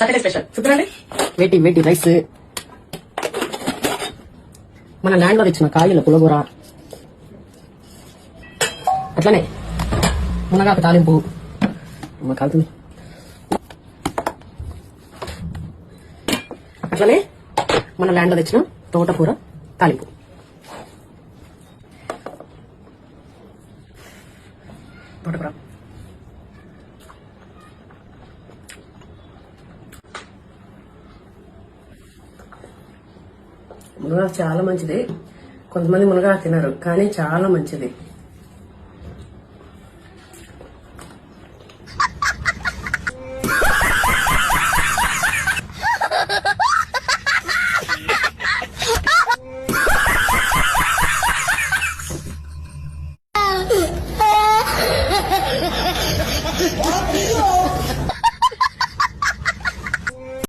Saturday special చూడండి. వేటి వేటి రైస్, మన ల్యాండ్ లో తెచ్చిన కాయల పులగూర, అట్లనే మునగాకు తాలింపు కాలుతుంది, అట్లనే మన ల్యాండ్ లో తెచ్చిన తోటకూర తాలింపు. తోటకూర మునగాకు చాలా మంచిది. కొంతమంది మునగాకు తినరు, కానీ చాలా మంచిది.